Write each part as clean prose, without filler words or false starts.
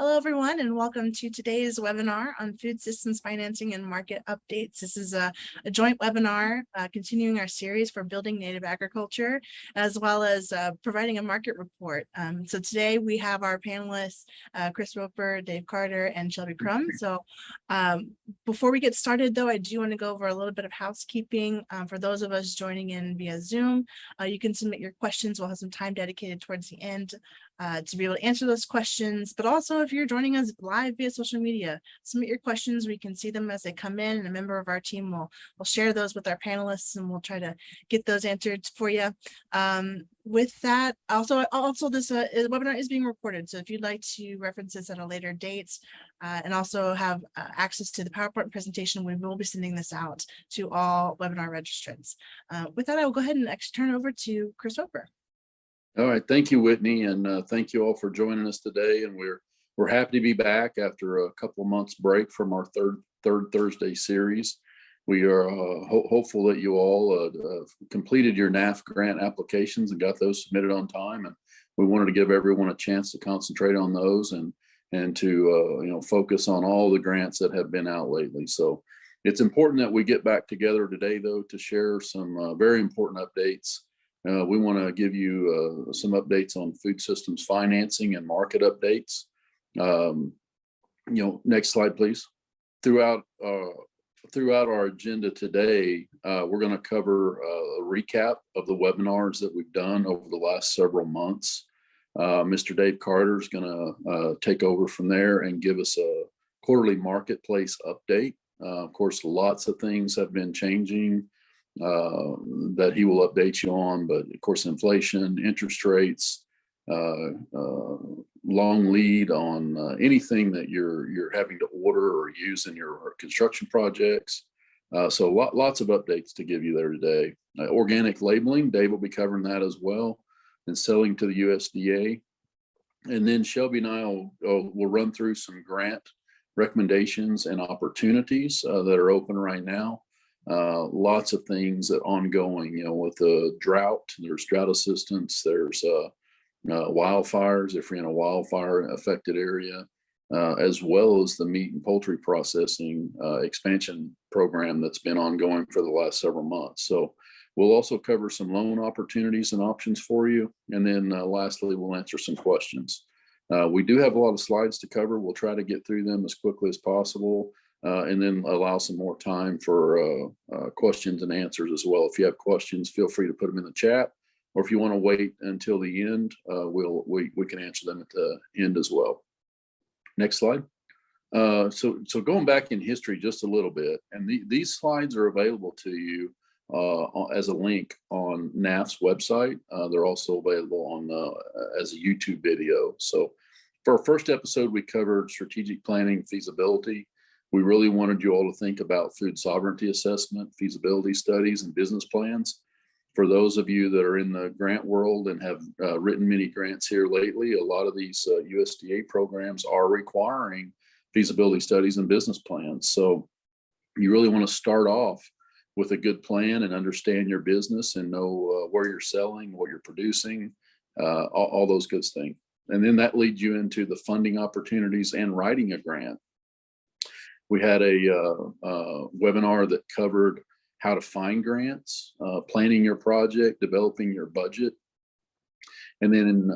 Hello, everyone, and welcome to today's webinar on food systems financing and market updates. This is a joint webinar continuing our series for building native agriculture, as well as providing a market report. So today we have our panelists, Chris Roper, Dave Carter, and Shelby Crum. So before we get started, though, I do want to go over a little bit of housekeeping. For those of us joining in via Zoom, you can submit your questions. We'll have some time dedicated towards the end to be able to answer those questions. But also, if you're joining us live via social media, submit your questions. We can see them as they come in, and a member of our team will share those with our panelists, and we'll try to get those answered for you. With that, also this webinar is being recorded, so if you'd like to reference this at a later date and also have access to the PowerPoint presentation, we will be sending this out to all webinar registrants. With that, I will go ahead and turn it over to Chris Roper. All right, thank you, Whitney, and thank you all for joining us today. And we're happy to be back after a couple of months break from our third Thursday series. We are hopeful that you all completed your NAAF grant applications and got those submitted on time. And we wanted to give everyone a chance to concentrate on those and to focus on all the grants that have been out lately. So it's important that we get back together today, though, to share some very important updates. We want to give you some updates on food systems financing and market updates. Next slide, please. Throughout our agenda today, we're going to cover a recap of the webinars that we've done over the last several months. Mr. Dave Carter is going to take over from there and give us a quarterly marketplace update. Of course, lots of things have been changing that he will update you on, but of course, inflation, interest rates, long lead on anything that you're having to order or use in your construction projects. So lots of updates to give you there today. Organic labeling, Dave will be covering that as well, and selling to the USDA. And then Shelby and I will run through some grant recommendations and opportunities that are open right now. Lots of things that ongoing, with the drought, there's drought assistance, there's wildfires if you're in a wildfire affected area, as well as the meat and poultry processing expansion program that's been ongoing for the last several months. So we'll also cover some loan opportunities and options for you. And then lastly, we'll answer some questions. We do have a lot of slides to cover. We'll try to get through them as quickly as possible. And then allow some more time for questions and answers as well. If you have questions, feel free to put them in the chat, or if you want to wait until the end, we can answer them at the end as well. Next slide. So going back in history just a little bit, and these slides are available to you as a link on NAAF's website. They're also available on as a YouTube video. So for our first episode, we covered strategic planning, feasibility. We really wanted you all to think about food sovereignty assessment, feasibility studies, and business plans. For those of you that are in the grant world and have written many grants here lately, a lot of these USDA programs are requiring feasibility studies and business plans. So you really want to start off with a good plan and understand your business and know where you're selling, what you're producing, all those good things. And then that leads you into the funding opportunities and writing a grant. We had a webinar that covered how to find grants, planning your project, developing your budget. And then,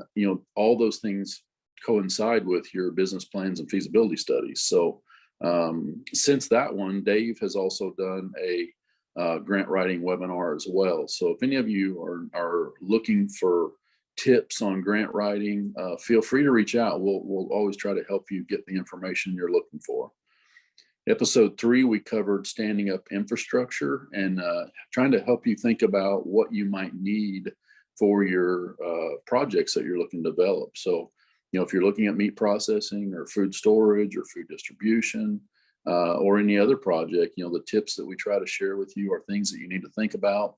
all those things coincide with your business plans and feasibility studies. So since that one, Dave has also done a grant writing webinar as well. So if any of you are looking for tips on grant writing, feel free to reach out. We'll always try to help you get the information you're looking for. Episode 3, we covered standing up infrastructure and trying to help you think about what you might need for your projects that you're looking to develop. So, if you're looking at meat processing or food storage or food distribution or any other project, the tips that we try to share with you are things that you need to think about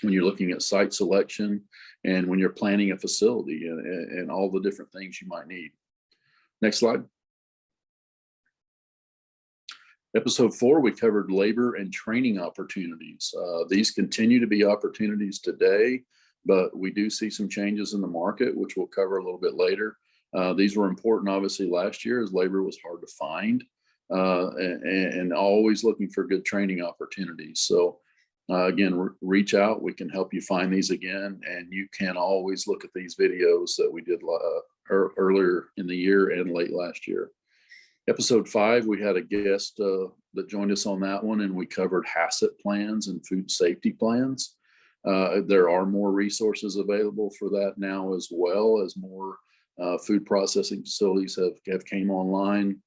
when you're looking at site selection and when you're planning a facility and all the different things you might need. Next slide. Episode 4, we covered labor and training opportunities. These continue to be opportunities today, but we do see some changes in the market, which we'll cover a little bit later. These were important, obviously, last year as labor was hard to find, and always looking for good training opportunities. So again, reach out. We can help you find these again, and you can always look at these videos that we did earlier in the year and late last year. Episode 5, we had a guest that joined us on that one, and we covered HACCP plans and food safety plans. There are more resources available for that now, as well as more food processing facilities have came online,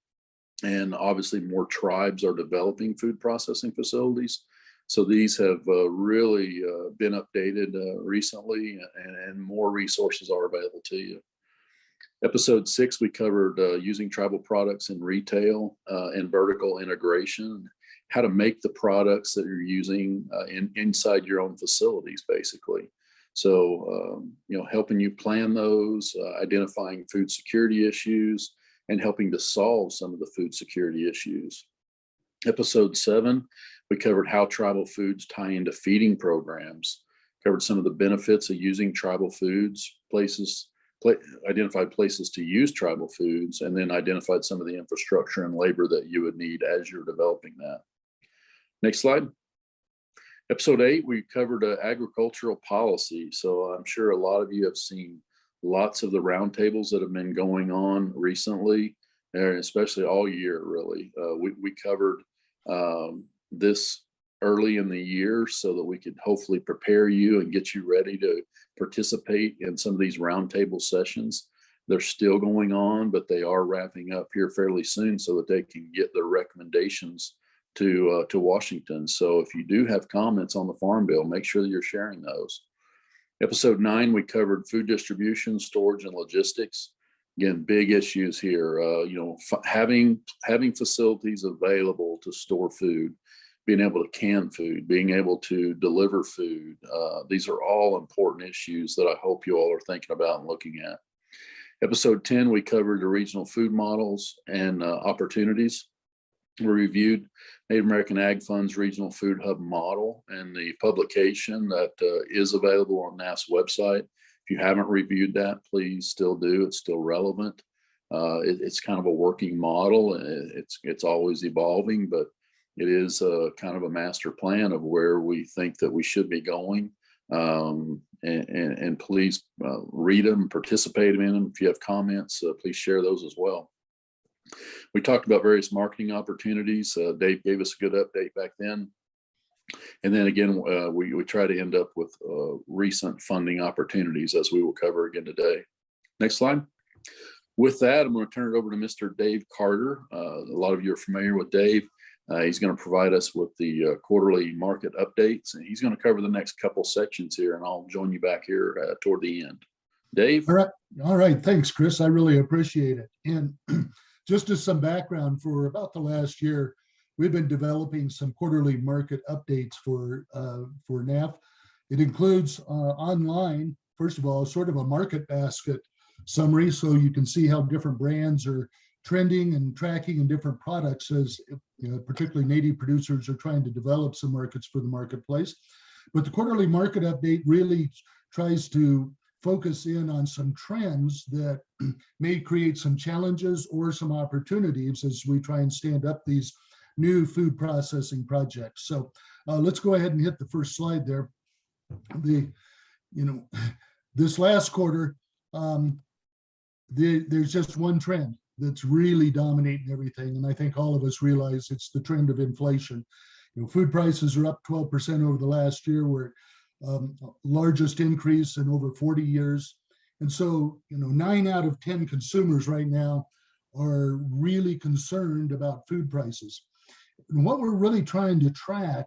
and obviously more tribes are developing food processing facilities. So these have really been updated recently, and more resources are available to you. Episode 6, we covered using tribal products in retail and vertical integration, how to make the products that you're using inside your own facilities, basically. So, helping you plan those, identifying food security issues, and helping to solve some of the food security issues. Episode 7, we covered how tribal foods tie into feeding programs, covered some of the benefits of using tribal foods, identified places to use tribal foods, and then identified some of the infrastructure and labor that you would need as you're developing that. Next slide. Episode 8, we covered agricultural policy. So I'm sure a lot of you have seen lots of the roundtables that have been going on recently, and especially all year, really. We covered this early in the year so that we could hopefully prepare you and get you ready to participate in some of these roundtable sessions. They're still going on, but they are wrapping up here fairly soon so that they can get their recommendations to Washington. So if you do have comments on the Farm Bill, make sure that you're sharing those. Episode 9, we covered food distribution, storage, and logistics. Again, big issues here. Having facilities available to store food, being able to can food, being able to deliver food. These are all important issues that I hope you all are thinking about and looking at. Episode 10, we covered the regional food models and opportunities. We reviewed Native American Ag Fund's Regional Food Hub model and the publication that is available on NAAF's website. If you haven't reviewed that, please still do. It's still relevant. It's kind of a working model. It's always evolving, but it is kind of a master plan of where we think that we should be going. And please read them, participate in them. If you have comments, please share those as well. We talked about various marketing opportunities. Dave gave us a good update back then. And then again, we try to end up with recent funding opportunities, as we will cover again today. Next slide. With that, I'm going to turn it over to Mr. Dave Carter. A lot of you are familiar with Dave. He's going to provide us with the quarterly market updates, and he's going to cover the next couple sections here, and I'll join you back here toward the end. Dave? All right. Thanks, Chris. I really appreciate it. And just as some background, for about the last year, we've been developing some quarterly market updates for NAAF. It includes online, first of all, sort of a market basket summary, so you can see how different brands are trending and tracking in different products, as particularly native producers are trying to develop some markets for the marketplace. But the quarterly market update really tries to focus in on some trends that may create some challenges or some opportunities as we try and stand up these new food processing projects. So let's go ahead and hit the first slide there. This last quarter, there's just one trend that's really dominating everything, and I think all of us realize it's the trend of inflation. Food prices are up 12% over the last year. We're largest increase in over 40 years. And so, 9 out of 10 consumers right now are really concerned about food prices. And what we're really trying to track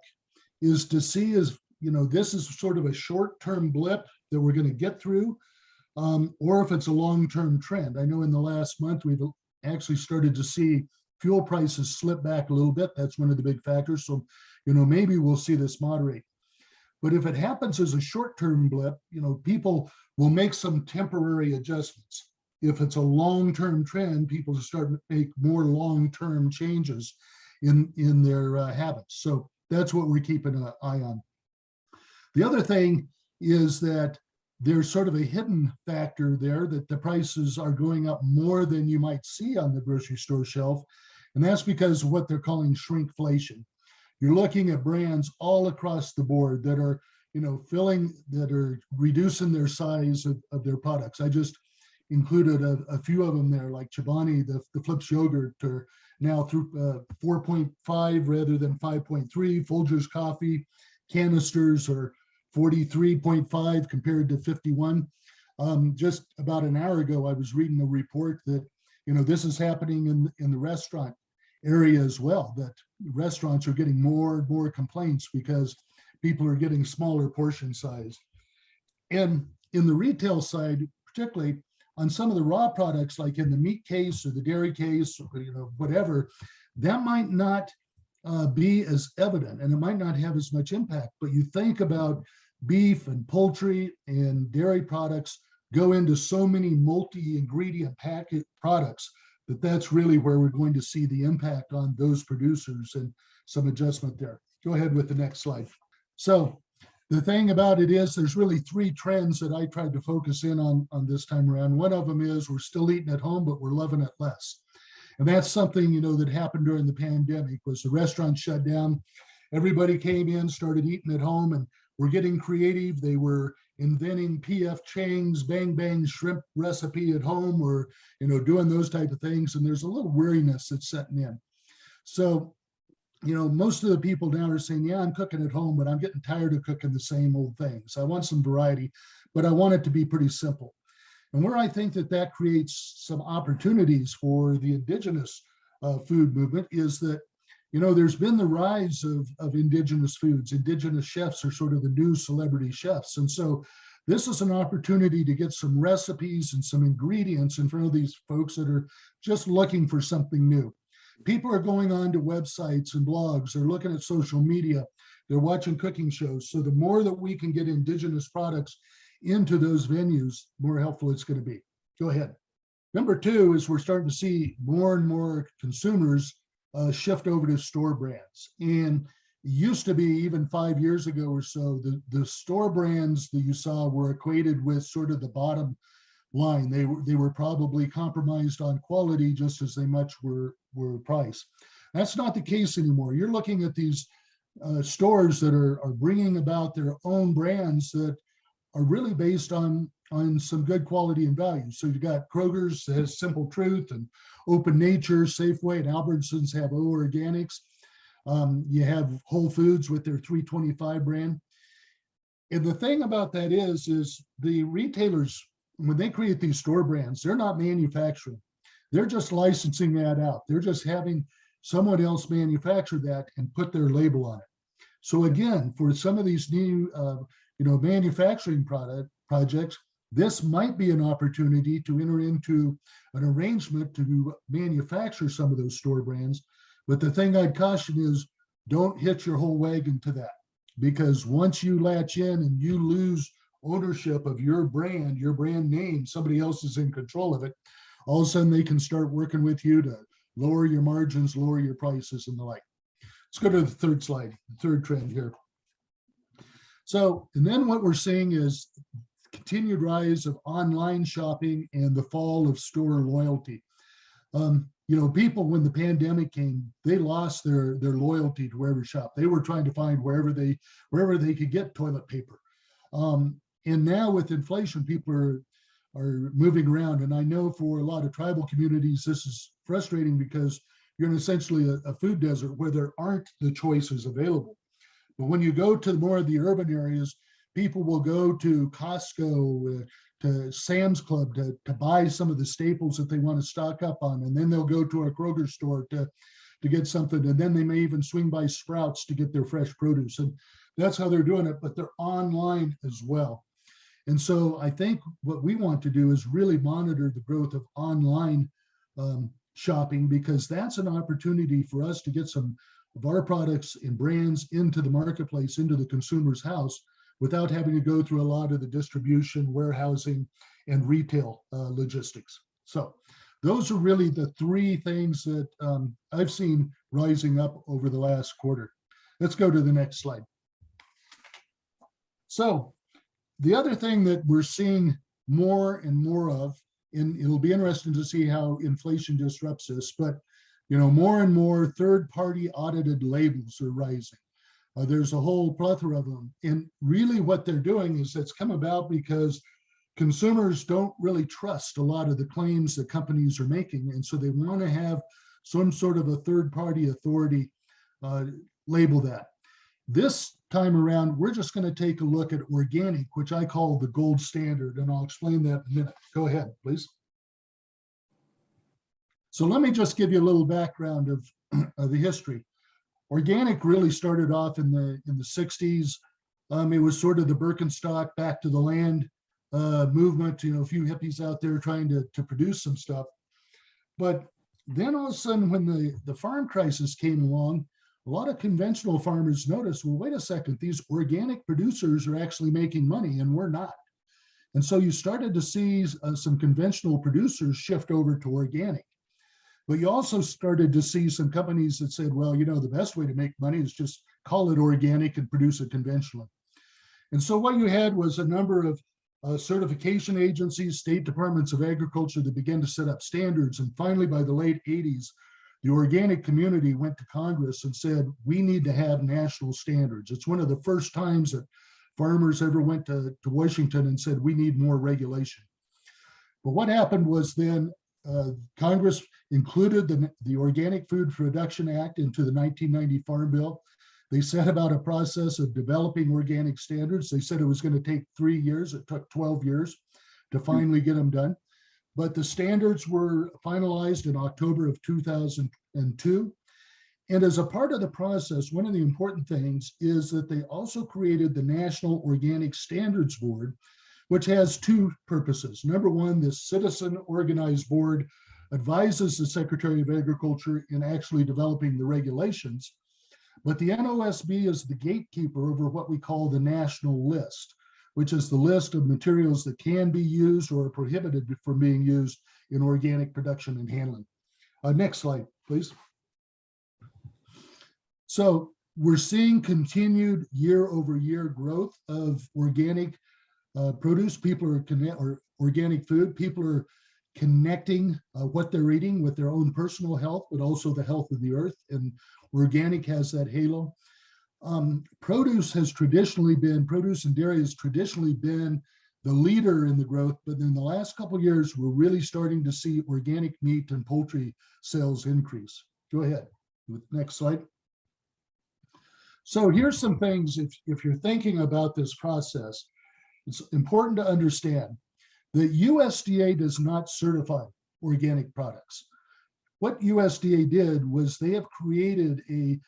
is to see is, this is sort of a short-term blip that we're going to get through, or if it's a long-term trend. I know in the last month, we've actually started to see fuel prices slip back a little bit. That's one of the big factors. So, maybe we'll see this moderate. But if it happens as a short-term blip, people will make some temporary adjustments. If it's a long-term trend, people start to make more long-term changes in their habits. So that's what we're keeping an eye on. The other thing is that there's sort of a hidden factor there that the prices are going up more than you might see on the grocery store shelf. And that's because of what they're calling shrinkflation. You're looking at brands all across the board that are, that are reducing their size of their products. I just included a few of them there, like Chobani, the Flips yogurt, are now through 4.5 rather than 5.3. Folgers coffee canisters are 43.5 compared to 51. Just about an hour ago, I was reading a report that, this is happening in the restaurant area as well, that restaurants are getting more and more complaints because people are getting smaller portion size. And in the retail side, particularly on some of the raw products, like in the meat case or the dairy case, or, whatever, that might not be as evident and it might not have as much impact. But you think about beef and poultry and dairy products go into so many multi-ingredient packet products that's really where we're going to see the impact on those producers and some adjustment there. Go ahead with the next slide. So the thing about it is there's really three trends that I tried to focus in on this time around. One of them is we're still eating at home, but we're loving it less. And that's something, that happened during the pandemic, was the restaurants shut down. Everybody came in, started eating at home, and we're getting creative. They were inventing P.F. Chang's Bang Bang shrimp recipe at home, or, doing those type of things. And there's a little weariness that's setting in. So, most of the people now are saying, yeah, I'm cooking at home, but I'm getting tired of cooking the same old things. I want some variety, but I want it to be pretty simple. And where I think that creates some opportunities for the indigenous food movement is that, there's been the rise of indigenous foods. Indigenous chefs are sort of the new celebrity chefs. And so this is an opportunity to get some recipes and some ingredients in front of these folks that are just looking for something new. People are going on to websites and blogs, they're looking at social media, they're watching cooking shows. So the more that we can get indigenous products into those venues, more helpful it's going to be. Go ahead. Number two is we're starting to see more and more consumers shift over to store brands. And it used to be, even 5 years ago or so, the store brands that you saw were equated with sort of the bottom line. They were probably compromised on quality just as they much were price. That's not the case anymore. You're looking at these stores that are bringing about their own brands that are really based on some good quality and value. So you got Kroger's that has Simple Truth, and Open Nature, Safeway, and Albertsons have O Organics. You have Whole Foods with their 325 brand. And the thing about that is the retailers, when they create these store brands, they're not manufacturing. They're just licensing that out. They're just having someone else manufacture that and put their label on it. So again, for some of these new, manufacturing projects, this might be an opportunity to enter into an arrangement to manufacture some of those store brands. But the thing I'd caution is don't hitch your whole wagon to that, because once you latch in and you lose ownership of your brand name, somebody else is in control of it. All of a sudden they can start working with you to lower your margins, lower your prices and the like. Let's go to the third slide, the third trend here. So, and then what we're seeing is continued rise of online shopping and the fall of store loyalty. People, when the pandemic came, they lost their loyalty to wherever shop. They were trying to find wherever they could get toilet paper. And now with inflation, people are moving around. And I know for a lot of tribal communities, this is frustrating because you're in essentially a food desert where there aren't the choices available. But when you go to more of the urban areas, people will go to Costco, to Sam's Club to buy some of the staples that they want to stock up on. And then they'll go to a Kroger store to get something. And then they may even swing by Sprouts to get their fresh produce. And that's how they're doing it, but they're online as well. And so I think what we want to do is really monitor the growth of online shopping, because that's an opportunity for us to get some of our products and brands into the marketplace, into the consumer's house, without having to go through a lot of the distribution, warehousing, and retail logistics. So those are really the three things that I've seen rising up over the last quarter. Let's go to the next slide. So The other thing that we're seeing more and more of, and it'll be interesting to see how inflation disrupts this, but more and more third-party audited labels are rising. There's a whole plethora of them. And really what they're doing is it's come about because consumers don't really trust a lot of the claims that companies are making. And so they want to have some sort of a third-party authority label that. This time around, we're just going to take a look at organic, which I call the gold standard, and I'll explain that in a minute. Go ahead, please. So let me just give you a little background of the history. Organic really started off in the 60s. It was sort of the Birkenstock back to the land movement, a few hippies out there trying to produce some stuff. But then all of a sudden, when the farm crisis came along, a lot of conventional farmers noticed, well, wait a second, these organic producers are actually making money and we're not. And so you started to see some conventional producers shift over to organic. But you also started to see some companies that said, well, the best way to make money is just call it organic and produce it conventionally. And so what you had was a number of certification agencies, state departments of agriculture that began to set up standards. And finally, by the late 80s, the organic community went to Congress and said, we need to have national standards. It's one of the first times that farmers ever went to Washington and said, we need more regulation. But what happened was then Congress included the Organic Food Production Act into the 1990 Farm Bill. They set about a process of developing organic standards. They said it was going to take 3 years. It took 12 years to finally get them done. But the standards were finalized in October of 2002. And as a part of the process, one of the important things is that they also created the National Organic Standards Board, which has two purposes. Number one, this citizen organized board advises the Secretary of Agriculture in actually developing the regulations. But the NOSB is the gatekeeper over what we call the national list, which is the list of materials that can be used or are prohibited from being used in organic production and handling. Next slide, please. So we're seeing continued year-over-year growth of organic produce. People are organic food. People are connecting what they're eating with their own personal health, but also the health of the earth. And organic has that halo. Produce and dairy has traditionally been the leader in the growth, but in the last couple of years, we're really starting to see organic meat and poultry sales increase. Go ahead, next slide. So here's some things, if you're thinking about this process, it's important to understand that USDA does not certify organic products. What USDA did was they have created a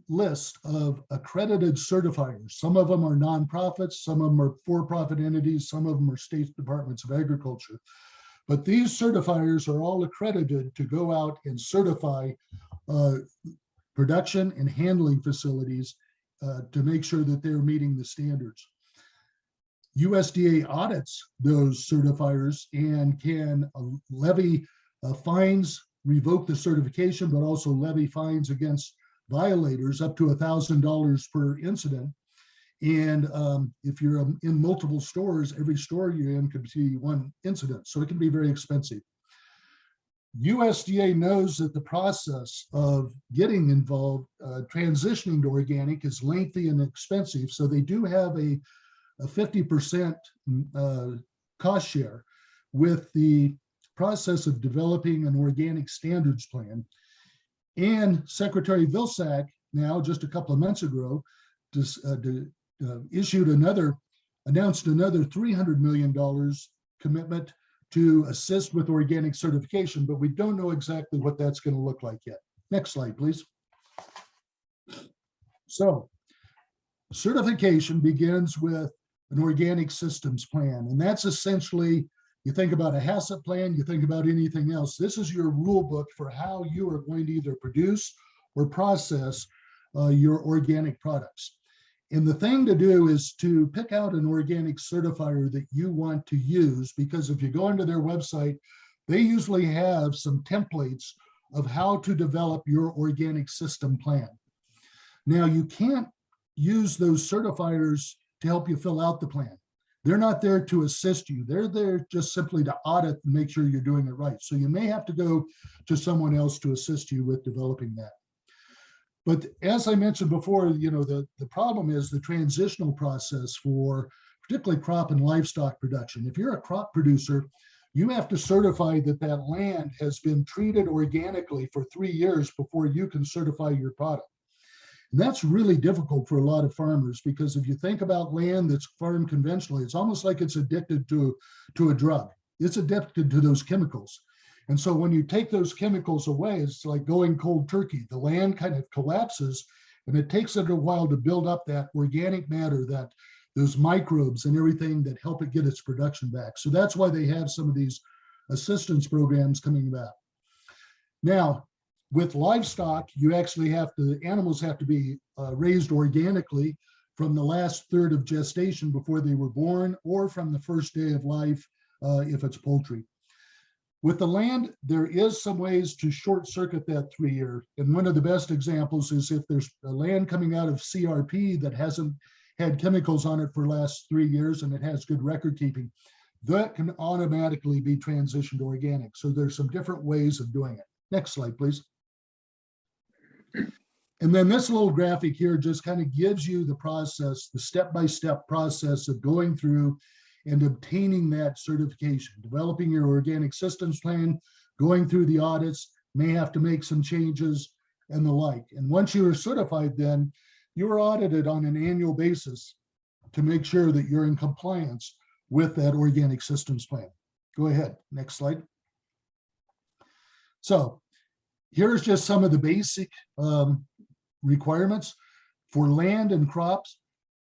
list of accredited certifiers. Some of them are nonprofits, some of them are for-profit entities, some of them are state departments of agriculture. But these certifiers are all accredited to go out and certify production and handling facilities to make sure that they're meeting the standards. USDA audits those certifiers and can levy fines, revoke the certification, but also levy fines against violators up to $1,000 per incident. And if you're in multiple stores, every store you're in could see one incident. So it can be very expensive. USDA knows that the process of getting involved, transitioning to organic is lengthy and expensive. So they do have a 50% cost share with the process of developing an organic standards plan. And Secretary Vilsack now, just a couple of months ago, announced another $300 million commitment to assist with organic certification, but we don't know exactly what that's going to look like yet. Next slide, please. So certification begins with an organic systems plan, and that's essentially, you think about a HACCP plan, you think about anything else. This is your rule book for how you are going to either produce or process your organic products. And the thing to do is to pick out an organic certifier that you want to use, because if you go into their website, they usually have some templates of how to develop your organic system plan. Now, you can't use those certifiers to help you fill out the plan. They're not there to assist you. They're there just simply to audit and make sure you're doing it right. So you may have to go to someone else to assist you with developing that. But as I mentioned before, the problem is the transitional process for particularly crop and livestock production. If you're a crop producer, you have to certify that that land has been treated organically for 3 years before you can certify your product. And that's really difficult for a lot of farmers, because if you think about land that's farmed conventionally, it's almost like it's addicted to a drug. It's addicted to those chemicals. And so when you take those chemicals away, it's like going cold turkey. The land kind of collapses, and it takes it a while to build up that organic matter, that those microbes and everything that help it get its production back. So that's why they have some of these assistance programs coming back. Now, with livestock, you actually animals have to be raised organically from the last third of gestation before they were born, or from the first day of life if it's poultry. With the land, there is some ways to short circuit that 3 year. And one of the best examples is if there's a land coming out of CRP that hasn't had chemicals on it for the last 3 years and it has good record keeping, that can automatically be transitioned to organic. So there's some different ways of doing it. Next slide, please. And then this little graphic here just kind of gives you the process, the step-by-step process of going through and obtaining that certification, developing your organic systems plan, going through the audits, may have to make some changes and the like. And once you are certified, then you are audited on an annual basis to make sure that you're in compliance with that organic systems plan. Go ahead, next slide. So here's just some of the basic requirements for land and crops.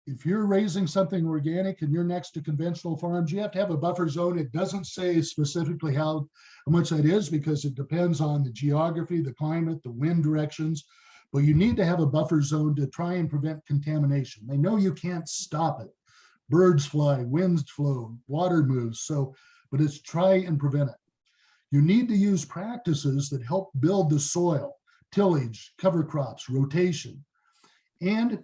If you're raising something organic and you're next to conventional farms, you have to have a buffer zone. It doesn't say specifically how much that is, because it depends on the geography, the climate, the wind directions, but you need to have a buffer zone to try and prevent contamination. They know you can't stop it. Birds fly, winds flow, water moves, but it's try and prevent it. You need to use practices that help build the soil, tillage, cover crops, rotation, and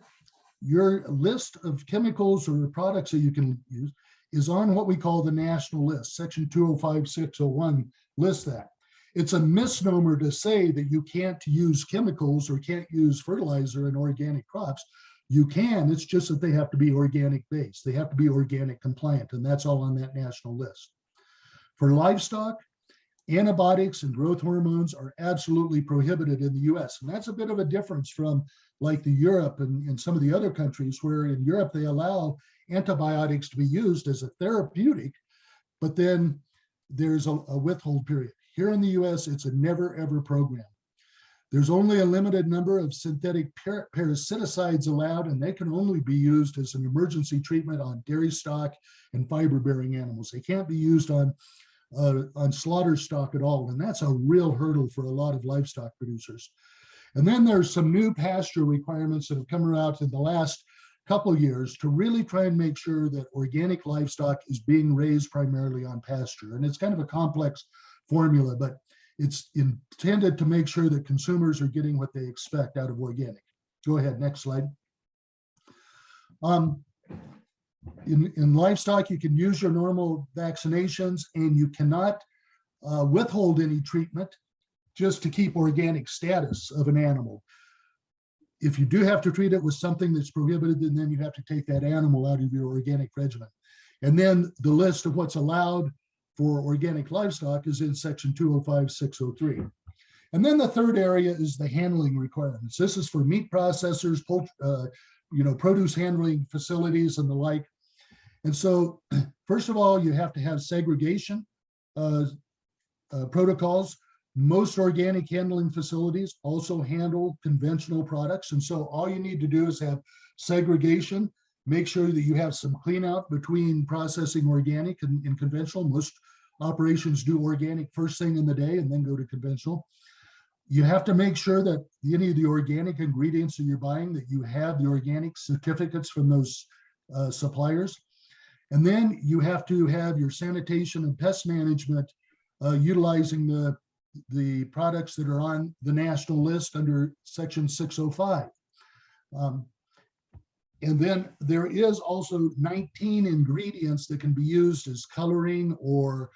your list of chemicals or products that you can use is on what we call the national list. Section 205-601 lists that. It's a misnomer to say that you can't use chemicals or can't use fertilizer in organic crops. You can, it's just that they have to be organic based. They have to be organic compliant, and that's all on that national list. For livestock, antibiotics and growth hormones are absolutely prohibited in the US. And that's a bit of a difference from like the Europe and some of the other countries, where in Europe they allow antibiotics to be used as a therapeutic, but then there's a withhold period. Here in the US, it's a never ever program. There's only a limited number of synthetic parasiticides allowed, and they can only be used as an emergency treatment on dairy stock and fiber-bearing animals. They can't be used on slaughter stock at all, and that's a real hurdle for a lot of livestock producers. And then there's some new pasture requirements that have come around in the last couple of years to really try and make sure that organic livestock is being raised primarily on pasture. And it's kind of a complex formula, but it's intended to make sure that consumers are getting what they expect out of organic. Go ahead, next slide. In livestock, you can use your normal vaccinations, and you cannot withhold any treatment just to keep organic status of an animal. If you do have to treat it with something that's prohibited, then you have to take that animal out of your organic regimen. And then the list of what's allowed for organic livestock is in section 205-603. And then the third area is the handling requirements. This is for meat processors, produce handling facilities and the like. And so, first of all, you have to have segregation protocols. Most organic handling facilities also handle conventional products. And so all you need to do is have segregation, make sure that you have some clean out between processing organic and conventional. Most operations do organic first thing in the day and then go to conventional. You have to make sure that any of the organic ingredients that you're buying, that you have the organic certificates from those suppliers. And then you have to have your sanitation and pest management utilizing the products that are on the national list under section 605. And then there is also 19 ingredients that can be used as coloring or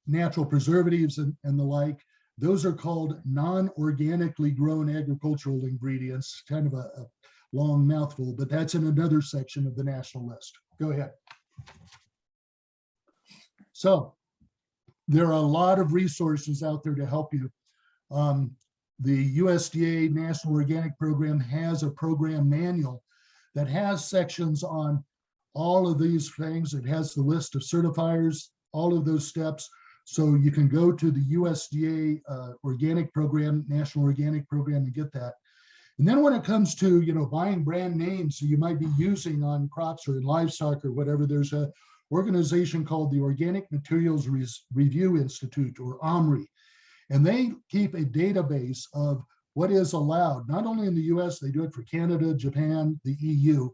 natural preservatives and the like. Those are called non-organically grown agricultural ingredients, kind of a long mouthful, but that's in another section of the national list. Go ahead. So there are a lot of resources out there to help you. The USDA National Organic Program has a program manual that has sections on all of these things. It has the list of certifiers, all of those steps. So you can go to the USDA Organic Program, National Organic Program, and get that. And then when it comes to, buying brand names that you might be using on crops or in livestock or whatever, there's a organization called the Organic Materials Review Institute, or OMRI. And they keep a database of what is allowed, not only in the US, they do it for Canada, Japan, the EU,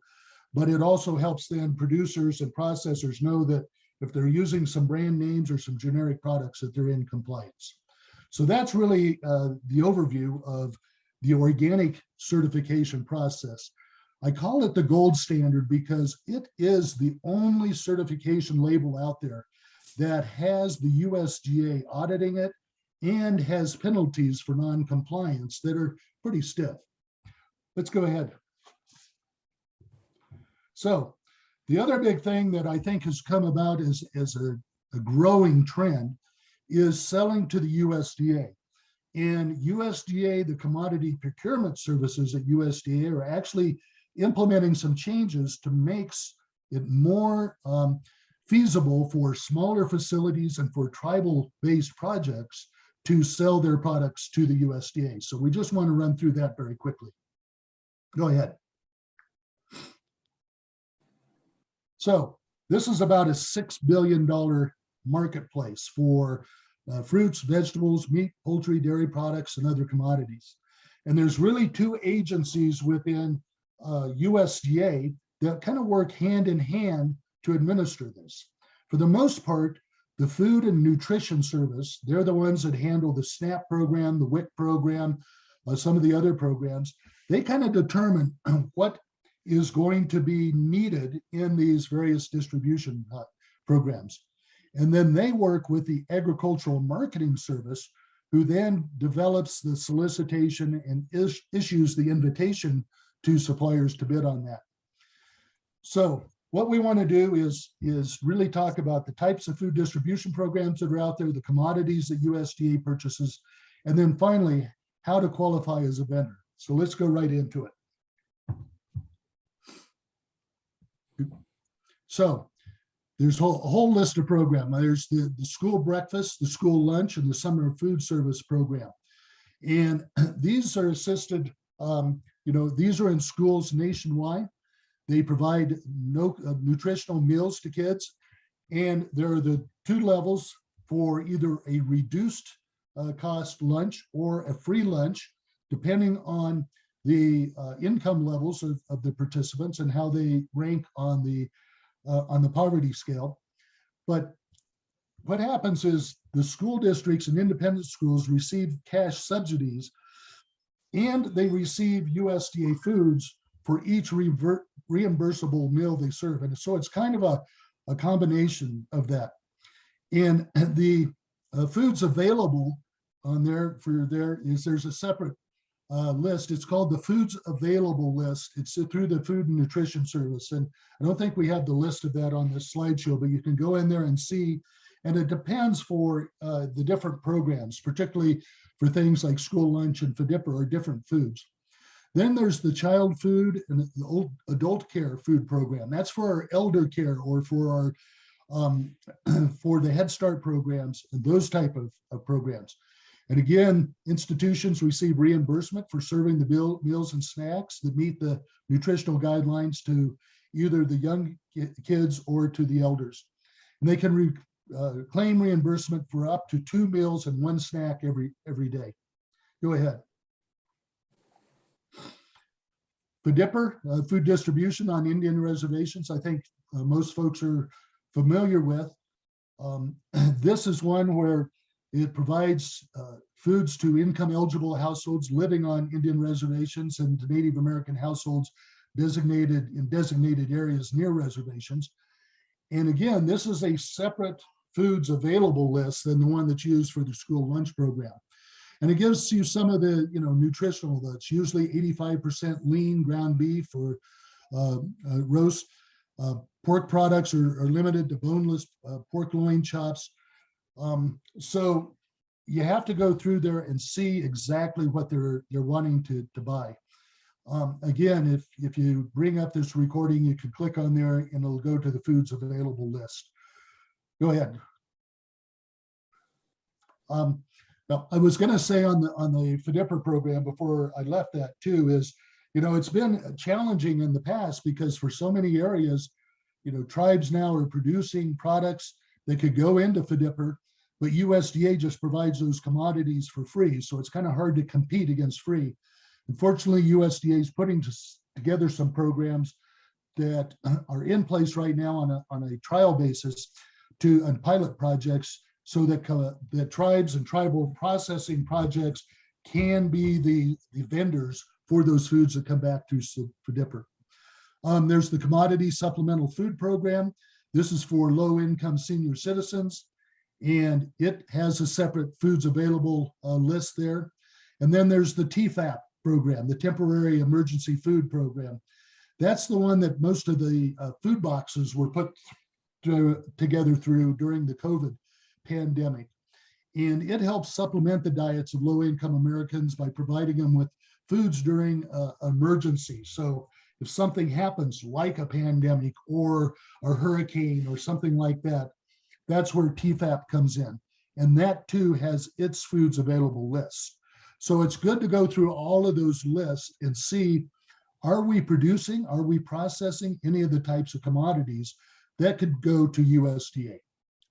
but it also helps then producers and processors know that if they're using some brand names or some generic products, that they're in compliance. So that's really the overview of the organic certification process. I call it the gold standard because it is the only certification label out there that has the USDA auditing it and has penalties for non-compliance that are pretty stiff. Let's go ahead. So the other big thing that I think has come about as a growing trend is selling to the USDA. And USDA, the commodity procurement services at USDA, are actually implementing some changes to make it more feasible for smaller facilities and for tribal-based projects to sell their products to the USDA. So we just want to run through that very quickly. Go ahead. So this is about a $6 billion marketplace for fruits, vegetables, meat, poultry, dairy products, and other commodities. And there's really two agencies within USDA that kind of work hand in hand to administer this. For the most part, the Food and Nutrition Service, they're the ones that handle the SNAP program, the WIC program, some of the other programs. They kind of determine what is going to be needed in these various distribution programs. And then they work with the Agricultural Marketing Service, who then develops the solicitation and issues the invitation to suppliers to bid on that. So what we want to do is really talk about the types of food distribution programs that are out there, the commodities that USDA purchases, and then finally, how to qualify as a vendor. So let's go right into it. So there's a whole list of programs. There's the school breakfast, the school lunch, and the summer food service program. And these are assisted, these are in schools nationwide. They provide nutritional meals to kids. And there are the two levels for either a reduced cost lunch or a free lunch, depending on the income levels of the participants and how they rank on the poverty scale. But what happens is the school districts and independent schools receive cash subsidies, and they receive USDA foods for each reimbursable meal they serve. And so it's kind of a combination of that. And the foods available on there there's a separate list. It's called the Foods Available List. It's through the Food and Nutrition Service. And I don't think we have the list of that on this slideshow, but you can go in there and see. And it depends for the different programs, particularly for things like school lunch and FDIPR or different foods. Then there's the child food and the adult care food program. That's for our elder care or for our for the Head Start programs and those type of programs. And again, institutions receive reimbursement for serving the meals and snacks that meet the nutritional guidelines to either the young kids or to the elders. And they can claim reimbursement for up to 2 meals and 1 snack every day. Go ahead. FDIPR, food distribution on Indian reservations, I think most folks are familiar with. This is one where it provides foods to income eligible households living on Indian reservations and to Native American households in designated areas near reservations. And again, this is a separate foods available list than the one that's used for the school lunch program. And it gives you some of the nutritional. That's usually 85% lean ground beef or roast. Pork products are limited to boneless pork loin chops. So you have to go through there and see exactly what they're wanting to buy. Again, if you bring up this recording, you can click on there and it'll go to the foods available list. Go ahead. Now, I was going to say on the FDIPR program before I left that too is, it's been challenging in the past because for so many areas, tribes now are producing products that could go into FDIPR, but USDA just provides those commodities for free. So it's kind of hard to compete against free. Unfortunately, USDA is putting together some programs that are in place right now on a trial basis on pilot projects so that the tribes and tribal processing projects can be the vendors for those foods that come back through FDIPR. There's the Commodity Supplemental Food Program. This is for low-income senior citizens, and it has a separate foods available list there. And then there's the TFAP program, the Temporary Emergency Food Program. That's the one that most of the food boxes were put together through during the COVID pandemic. And it helps supplement the diets of low-income Americans by providing them with foods during emergency. So if something happens like a pandemic or a hurricane or something like that, that's where TFAP comes in. And that too has its foods available lists. So it's good to go through all of those lists and see, are we producing, are we processing any of the types of commodities that could go to USDA?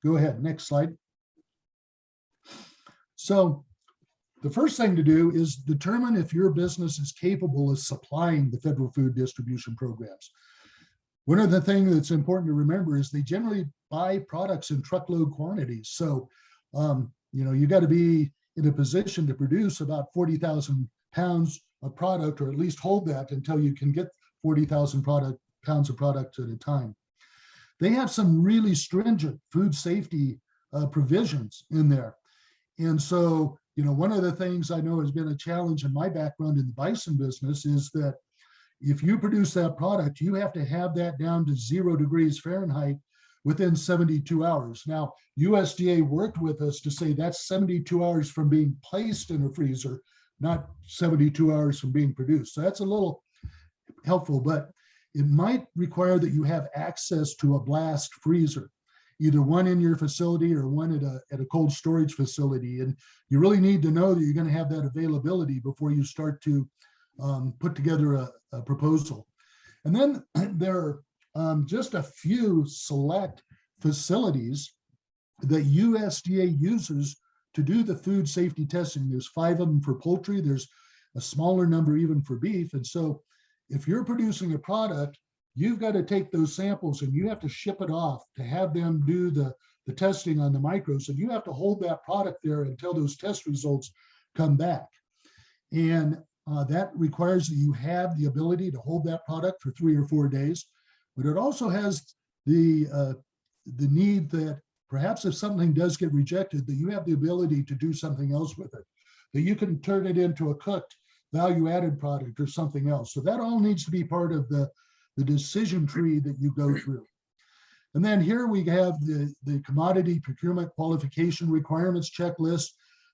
Go ahead, next slide. So the first thing to do is determine if your business is capable of supplying the federal food distribution programs. One of the things that's important to remember is they generally buy products in truckload quantities. So, you got to be in a position to produce about 40,000 pounds of product, or at least hold that until you can get 40,000 pounds of product at a time. They have some really stringent food safety provisions in there. And so, one of the things I know has been a challenge in my background in the bison business is that if you produce that product, you have to have that down to 0 degrees Fahrenheit within 72 hours. Now, USDA worked with us to say that's 72 hours from being placed in a freezer, not 72 hours from being produced. So that's a little helpful, but it might require that you have access to a blast freezer, either one in your facility or one at a cold storage facility. And you really need to know that you're going to have that availability before you start to put together a proposal. And then there are just a few select facilities that USDA uses to do the food safety testing. There's 5 of them for poultry. There's a smaller number even for beef. And so if you're producing a product, you've got to take those samples and you have to ship it off to have them do the testing on the micros. And you have to hold that product there until those test results come back. And that requires that you have the ability to hold that product for 3 or 4 days. But it also has the need that perhaps if something does get rejected, that you have the ability to do something else with it, that you can turn it into a cooked value-added product or something else. So that all needs to be part of the decision tree that you go through. And then here we have the commodity procurement qualification requirements checklist.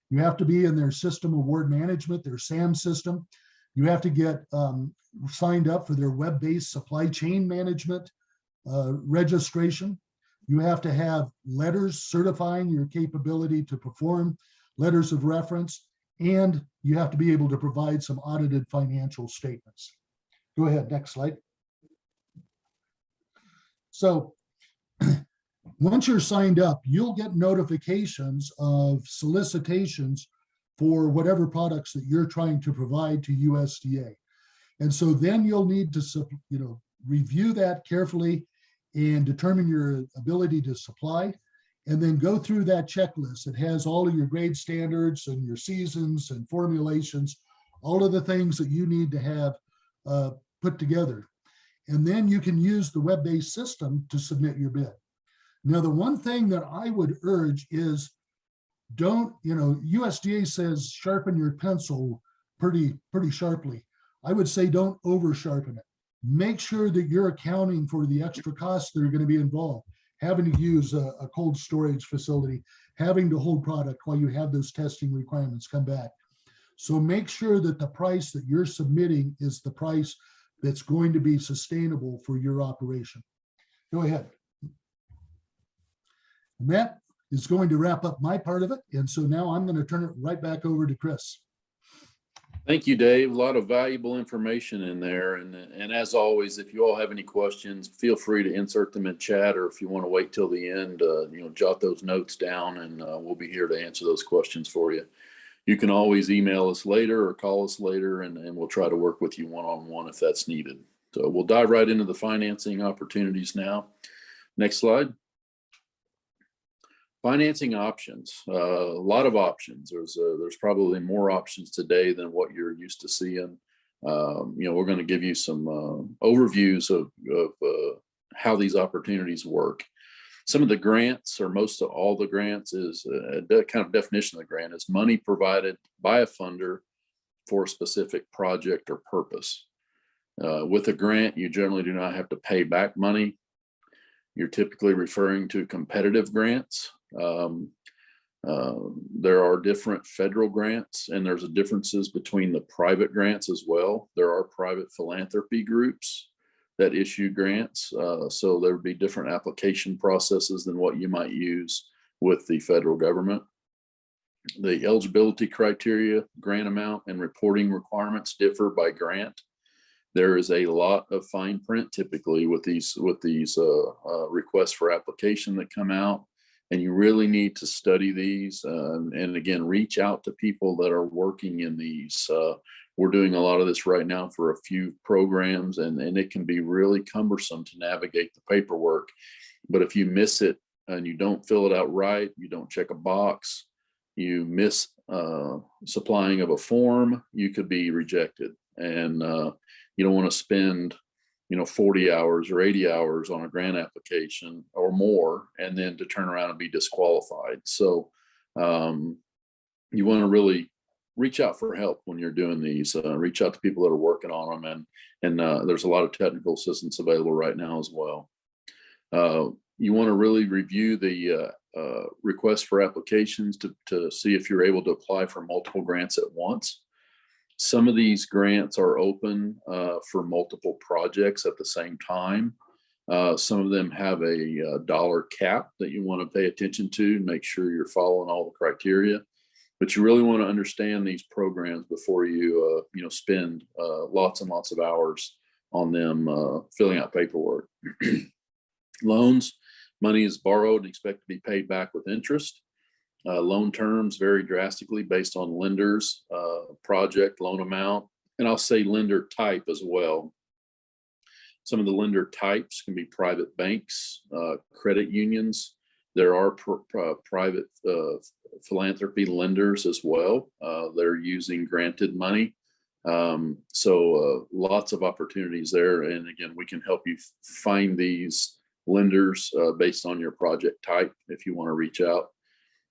You have to be in their system award management, their SAM system. You have to get signed up for their web-based supply chain management registration. You have to have letters certifying your capability to perform, letters of reference, and you have to be able to provide some audited financial statements. Go ahead, next slide. So once you're signed up, you'll get notifications of solicitations for whatever products that you're trying to provide to USDA. And so then you'll need to, review that carefully and determine your ability to supply, and then go through that checklist. It has all of your grade standards and your seasons and formulations, all of the things that you need to have put together. and then you can use the web-based system to submit your bid. Now, the one thing that I would urge is don't, USDA says sharpen your pencil pretty sharply. I would say don't over sharpen it. Make sure that you're accounting for the extra costs that are going to be involved. Having to use a cold storage facility, having to hold product while you have those testing requirements come back. So make sure that the price that you're submitting is the price that's going to be sustainable for your operation. Go ahead. And that is going to wrap up my part of it. And so now I'm going to turn it right back over to Chris. Thank you, Dave. A lot of valuable information in there. And as always, if you all have any questions, feel free to insert them in chat, or if you want to wait till the end, jot those notes down, and we'll be here to answer those questions for you. You can always email us later or call us later, and we'll try to work with you one-on-one if that's needed. So we'll dive right into the financing opportunities now. Next slide. Financing options, a lot of options. There's probably more options today than what you're used to seeing. We're going to give you some overviews of how these opportunities work. Some of the grants, or most of all the grants, is the kind of definition of the grant is money provided by a funder for a specific project or purpose. With a grant, you generally do not have to pay back money. You're typically referring to competitive grants. There are different federal grants, and there's differences between the private grants as well. There are private philanthropy groups that issue grants, so there would be different application processes than what you might use with the federal government. The eligibility criteria, grant amount, and reporting requirements differ by grant. There is a lot of fine print typically with these requests for application that come out, and you really need to study these and again, reach out to people that are working in these. We're doing a lot of this right now for a few programs, and it can be really cumbersome to navigate the paperwork. But if you miss it and you don't fill it out right, you don't check a box, you miss supplying of a form, you could be rejected. And you don't want to spend 40 hours or 80 hours on a grant application or more, and then to turn around and be disqualified. So you want to really reach out for help when you're doing these. Reach out to people that are working on them, and there's a lot of technical assistance available right now as well. You want to really review the request for applications to see if you're able to apply for multiple grants at once. Some of these grants are open for multiple projects at the same time. Some of them have a dollar cap that you want to pay attention to, make sure you're following all the criteria. But you really want to understand these programs before you spend lots and lots of hours on them filling out paperwork. Loans, money is borrowed and expected to be paid back with interest. Loan terms vary drastically based on lenders, project, loan amount, and I'll say lender type as well. Some of the lender types can be private banks, credit unions. There are private philanthropy lenders as well. They're using granted money. So lots of opportunities there. And again, we can help you find these lenders based on your project type if you want to reach out.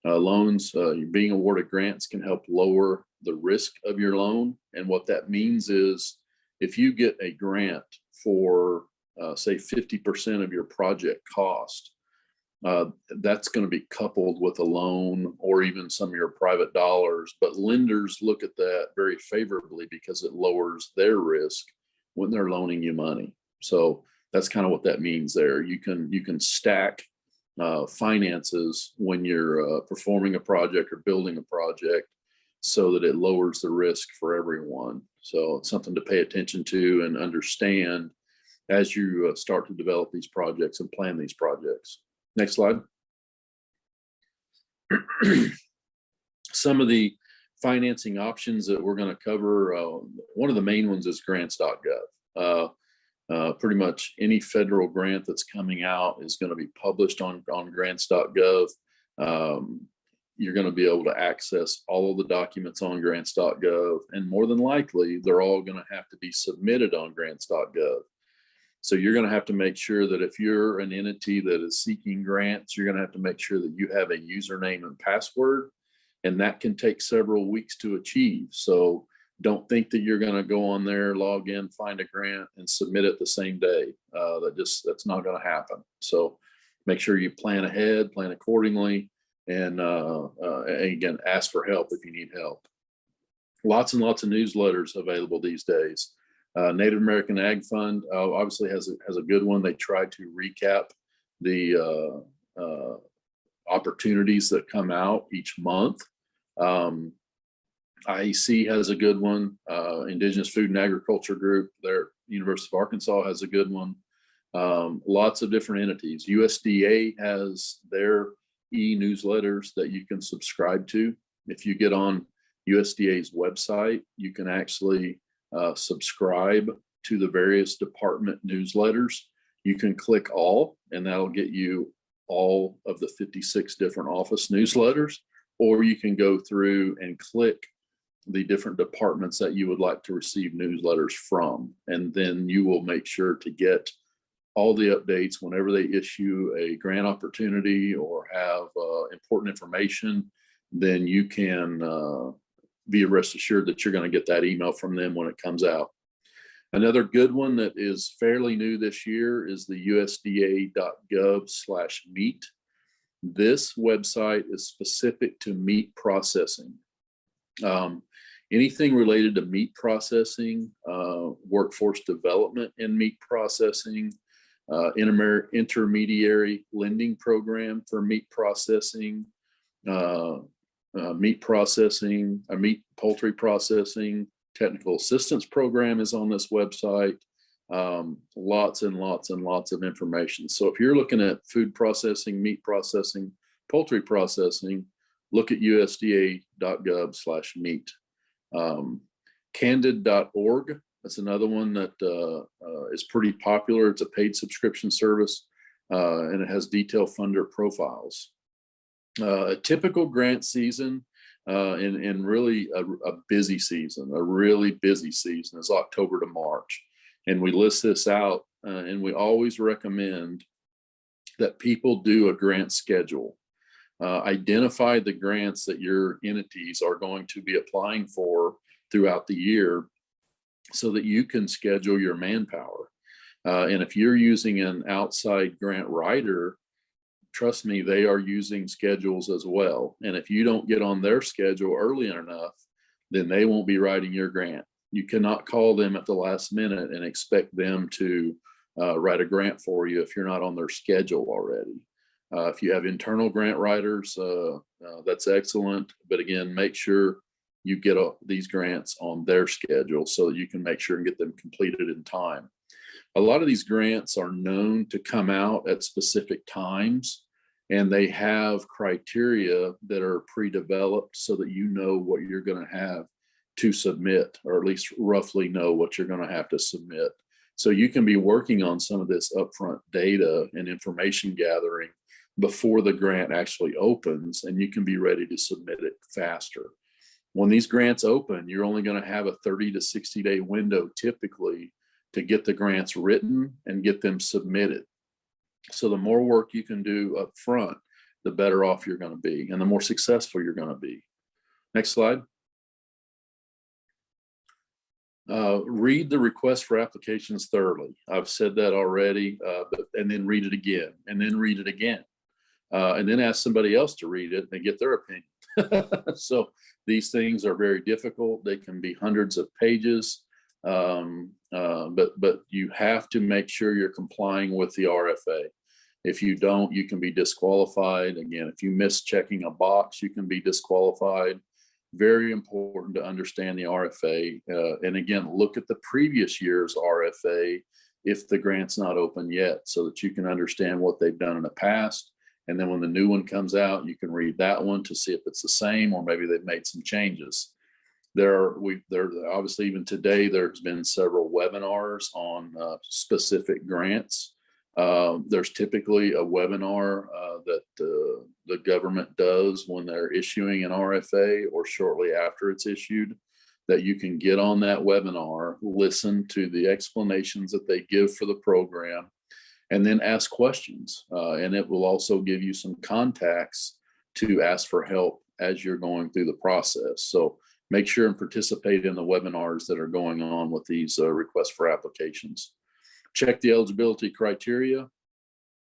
Loans, being awarded grants can help lower the risk of your loan. And what that means is if you get a grant for, say, 50% of your project cost, that's going to be coupled with a loan or even some of your private dollars. But lenders look at that very favorably because it lowers their risk when they're loaning you money. So that's kind of what that means there. You can stack finances when you're performing a project or building a project so that it lowers the risk for everyone. So it's something to pay attention to and understand as you start to develop these projects and plan these projects. Next slide. Some of the financing options that we're going to cover, one of the main ones is grants.gov. Pretty much any federal grant that's coming out is going to be published on grants.gov. You're going to be able to access all of the documents on grants.gov, and more than likely, they're all going to have to be submitted on grants.gov. So you're going to have to make sure that if you're an entity that is seeking grants, you're going to have to make sure that you have a username and password, and that can take several weeks to achieve. So don't think that you're going to go on there, log in, find a grant, and submit it the same day. That's not going to happen. So make sure you plan ahead, plan accordingly, and again, ask for help if you need help. Lots and lots of newsletters available these days. Native American Ag Fund obviously has a good one. They try to recap the opportunities that come out each month. IEC has a good one. Indigenous Food and Agriculture Group, their University of Arkansas has a good one. Lots of different entities. USDA has their e-newsletters that you can subscribe to. If you get on USDA's website, you can actually subscribe to the various department newsletters. You can click all, and that'll get you all of the 56 different office newsletters, or you can go through and click the different departments that you would like to receive newsletters from, and then you will make sure to get all the updates whenever they issue a grant opportunity or have important information. Then you can be rest assured that you're going to get that email from them when it comes out. Another good one that is fairly new this year is the USDA.gov/meat. This website is specific to meat processing. Anything related to meat processing, workforce development in meat processing, intermediary lending program for meat processing, meat poultry processing, technical assistance program is on this website. Lots and lots and lots of information. So if you're looking at food processing, meat processing, poultry processing, look at USDA.gov/meat. Candid.org, that's another one that is pretty popular. It's a paid subscription service, and it has detailed funder profiles. A typical grant season and really a busy season, a really busy season is October to March. And we list this out, and we always recommend that people do a grant schedule. Identify the grants that your entities are going to be applying for throughout the year so that you can schedule your manpower. And if you're using an outside grant writer, trust me, they are using schedules as well. And if you don't get on their schedule early enough, then they won't be writing your grant. You cannot call them at the last minute and expect them to write a grant for you if you're not on their schedule already. If you have internal grant writers, that's excellent. But again, make sure you get these grants on their schedule so that you can make sure and get them completed in time. A lot of these grants are known to come out at specific times, and they have criteria that are pre-developed so that you know what you're going to have to submit, or at least roughly know what you're going to have to submit. So you can be working on some of this upfront data and information gathering before the grant actually opens, and you can be ready to submit it faster. When these grants open, you're only going to have a 30 to 60 day window typically to get the grants written and get them submitted. So the more work you can do up front, the better off you're going to be and the more successful you're going to be. Next slide. Read the request for applications thoroughly. I've said that already, and then read it again, and then read it again, and then ask somebody else to read it and get their opinion. So these things are very difficult. They can be hundreds of pages, but you have to make sure you're complying with the RFA. If you don't, you can be disqualified. Again, if you miss checking a box, you can be disqualified. Very important to understand the RFA. And again, look at the previous year's RFA if the grant's not open yet, so that you can understand what they've done in the past. And then when the new one comes out, you can read that one to see if it's the same, or maybe they've made some changes. There obviously, even today, there's been several webinars on specific grants. There's typically a webinar that the government does when they're issuing an RFA or shortly after it's issued. that you can get on that webinar, listen to the explanations that they give for the program, and then ask questions. And it will also give you some contacts to ask for help as you're going through the process. So make sure and participate in the webinars that are going on with these requests for applications. Check the eligibility criteria.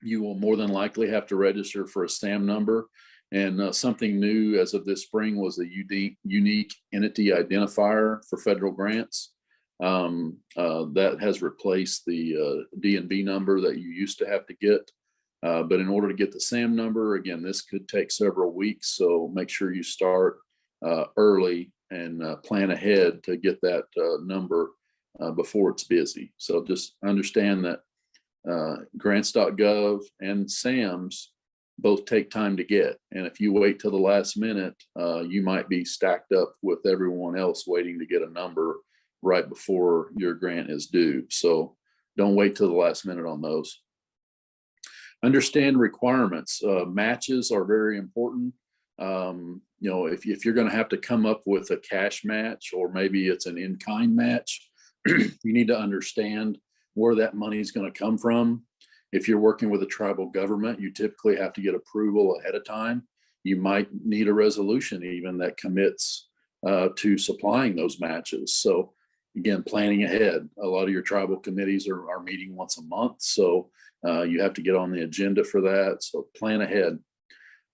You will more than likely have to register for a SAM number. And something new as of this spring was a unique entity identifier for federal grants. That has replaced the D&B number that you used to have to get. But in order to get the SAM number, again, this could take several weeks. So make sure you start early and plan ahead to get that number before it's busy. So just understand that grants.gov and SAMs both take time to get. And if you wait till the last minute, you might be stacked up with everyone else waiting to get a number right before your grant is due. So don't wait till the last minute on those. Understand requirements. Matches are very important. You know, if you're going to have to come up with a cash match, or maybe it's an in-kind match, you need to understand where that money is going to come from. If you're working with a tribal government, you typically have to get approval ahead of time. You might need a resolution even that commits to supplying those matches. So again, planning ahead. A lot of your tribal committees are meeting once a month. So you have to get on the agenda for that. So plan ahead.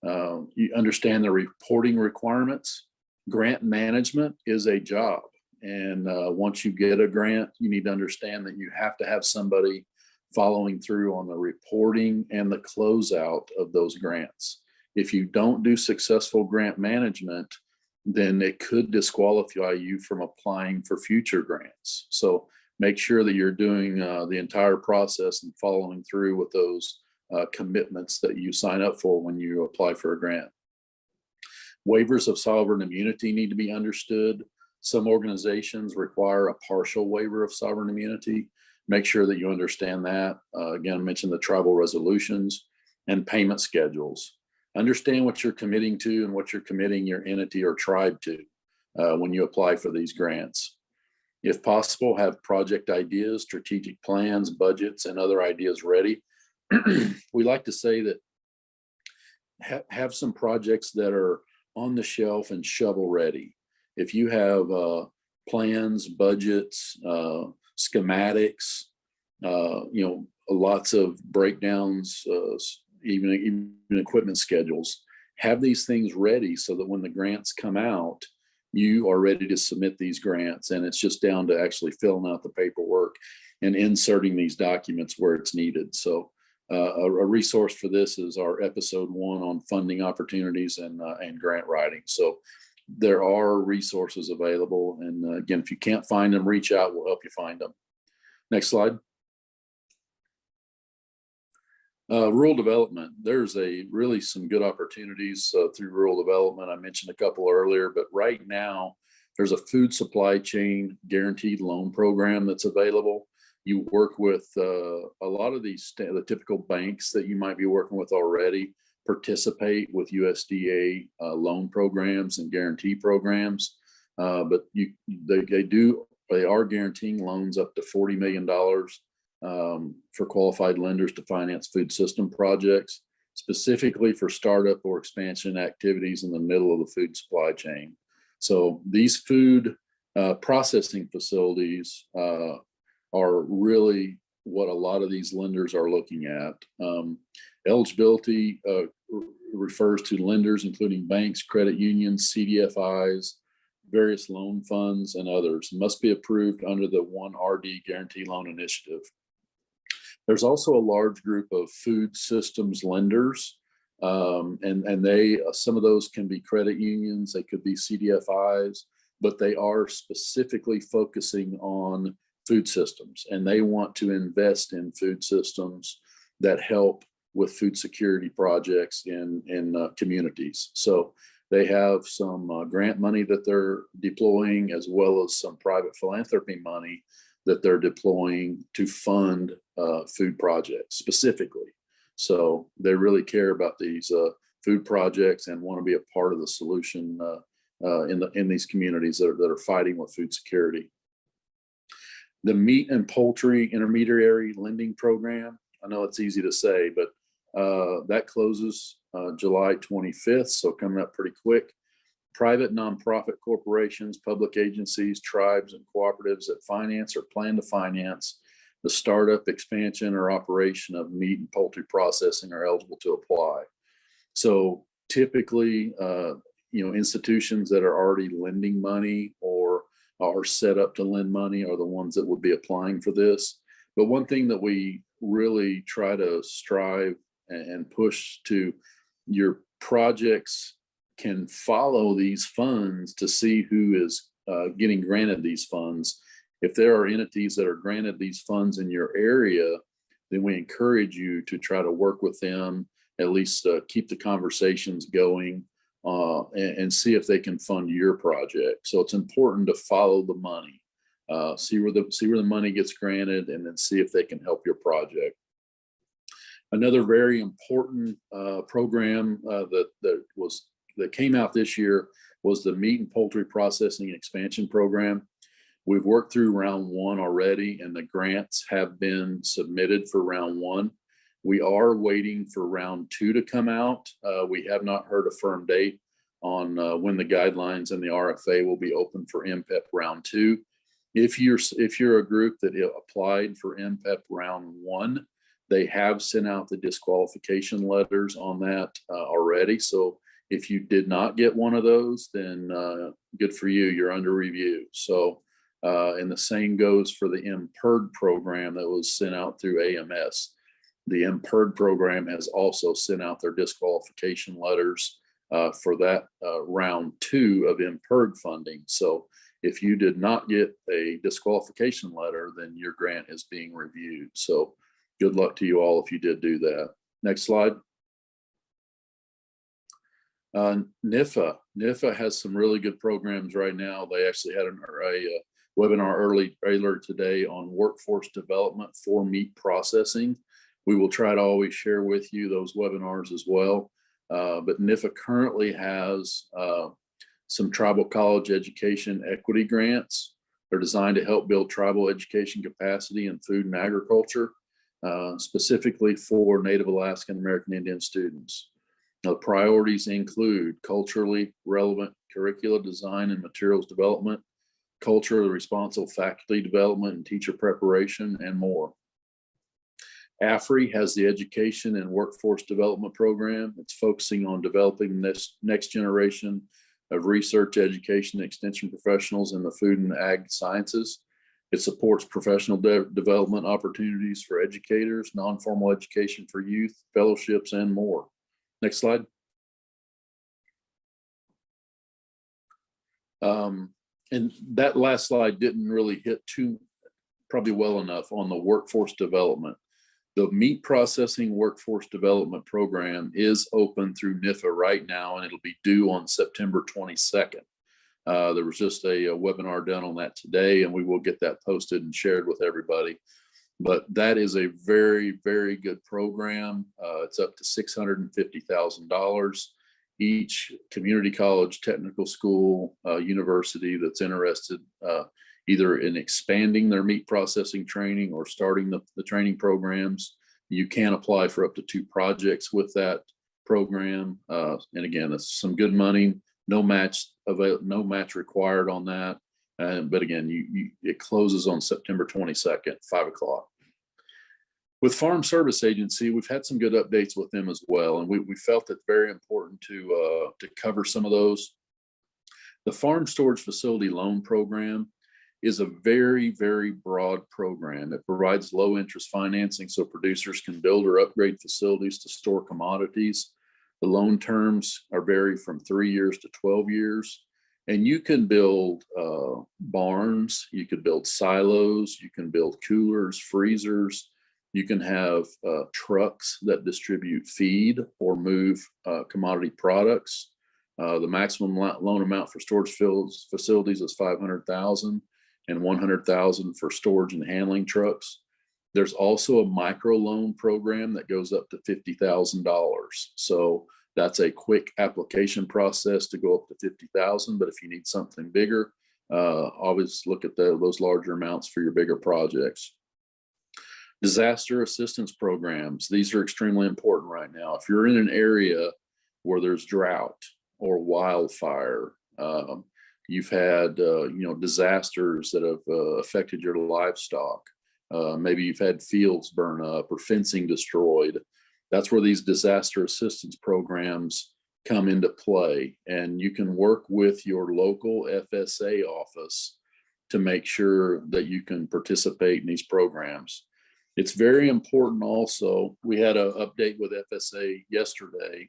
You understand the reporting requirements. Grant management is a job. And once you get a grant, you need to understand that you have to have somebody following through on the reporting and the closeout of those grants. If you don't do successful grant management, then it could disqualify you from applying for future grants. So make sure that you're doing the entire process and following through with those commitments that you sign up for when you apply for a grant. Waivers of sovereign immunity need to be understood. Some organizations require a partial waiver of sovereign immunity. Make sure that you understand that. Again, I mentioned the tribal resolutions and payment schedules. Understand what you're committing to and what you're committing your entity or tribe to when you apply for these grants. If possible, have project ideas, strategic plans, budgets, and other ideas ready. We like to say that have some projects that are on the shelf and shovel ready. If you have plans, budgets, schematics, you know, lots of breakdowns, even equipment schedules, have these things ready so that when the grants come out, you are ready to submit these grants. And it's just down to actually filling out the paperwork and inserting these documents where it's needed. So a resource for this is our episode 1 on funding opportunities and grant writing. So there are resources available. And again, if you can't find them, reach out, we'll help you find them. Next slide. Rural development. There's really some good opportunities through rural development. I mentioned a couple earlier, but right now there's a food supply chain guaranteed loan program that's available. You work with a lot of the typical banks that you might be working with already, participate with USDA loan programs and guarantee programs, but they are guaranteeing loans up to $40 million for qualified lenders to finance food system projects, specifically for startup or expansion activities in the middle of the food supply chain. So these food processing facilities are really what a lot of these lenders are looking at. Eligibility refers to lenders, including banks, credit unions, CDFIs, various loan funds, and others. Must be approved under the 1RD Guarantee Loan Initiative. There's also a large group of food systems lenders, and some of those can be credit unions, they could be CDFIs, but they are specifically focusing on food systems, and they want to invest in food systems that help with food security projects in communities. So they have some grant money that they're deploying, as well as some private philanthropy money that they're deploying to fund food projects specifically. So they really care about these food projects and want to be a part of the solution in these communities that are fighting with food security. The meat and poultry intermediary lending program. I know it's easy to say, but that closes July 25th, so coming up pretty quick. Private nonprofit corporations, public agencies, tribes, and cooperatives that finance or plan to finance the startup, expansion, or operation of meat and poultry processing are eligible to apply. So typically, institutions that are already lending money or are set up to lend money are the ones that would be applying for this. But one thing that we really try to strive and push to, your projects can follow these funds to see who is getting granted these funds. If there are entities that are granted these funds in your area, then we encourage you to try to work with them, at least keep the conversations going and see if they can fund your project. So it's important to follow the money, see where the money gets granted, and then see if they can help your project. Another very important program that came out this year was the Meat and Poultry Processing Expansion Program. We've worked through round one already, and the grants have been submitted for round one. We are waiting for round two to come out. We have not heard a firm date on when the guidelines and the RFA will be open for MPEP round two. If you're a group that applied for MPEP round one, they have sent out the disqualification letters on that already. So if you did not get one of those, then good for you, you're under review. So, and the same goes for the MPERD program that was sent out through AMS. The MPERD program has also sent out their disqualification letters for that round two of MPERD funding. So if you did not get a disqualification letter, then your grant is being reviewed. So good luck to you all if you did do that. Next slide. NIFA has some really good programs right now. They actually had a webinar earlier today on workforce development for meat processing. We will try to always share with you those webinars as well. But NIFA currently has some tribal college education equity grants. They're designed to help build tribal education capacity in food and agriculture, specifically for Native Alaskan American Indian students. Now, the priorities include culturally relevant curricula design and materials development, culturally responsible faculty development and teacher preparation, and more. AFRI has the Education and Workforce Development Program. It's focusing on developing this next generation of research, education, and extension professionals in the food and ag sciences. It supports professional development opportunities for educators, non-formal education for youth, fellowships, and more. Next slide. And that last slide didn't really hit probably well enough on the workforce development. The meat processing workforce development program is open through NIFA right now, and it'll be due on September 22nd. There was just a webinar done on that today, and we will get that posted and shared with everybody. But that is a very, very good program. It's up to $650,000. Each community college, technical school, university that's interested either in expanding their meat processing training or starting the training programs, you can apply for up to 2 projects with that program. And again, it's some good money, no match required on that. But again, it closes on September 22nd, 5 o'clock. With Farm Service Agency, we've had some good updates with them as well, and we felt it very important to cover some of those. The Farm Storage Facility Loan Program is a very, very broad program. It provides low interest financing so producers can build or upgrade facilities to store commodities. The loan terms vary from 3 years to 12 years. And you can build barns, you could build silos, you can build coolers, freezers. You can have trucks that distribute feed or move commodity products. The maximum loan amount for storage facilities is $500,000 and $100,000 for storage and handling trucks. There's also a micro loan program that goes up to $50,000. So That's a quick application process to go up to 50,000. But if you need something bigger, always look at those larger amounts for your bigger projects. Disaster assistance programs. These are extremely important right now. If you're in an area where there's drought or wildfire, you've had disasters that have affected your livestock. Maybe you've had fields burn up or fencing destroyed. That's where these disaster assistance programs come into play. And you can work with your local FSA office to make sure that you can participate in these programs. It's very important also. We had an update with FSA yesterday,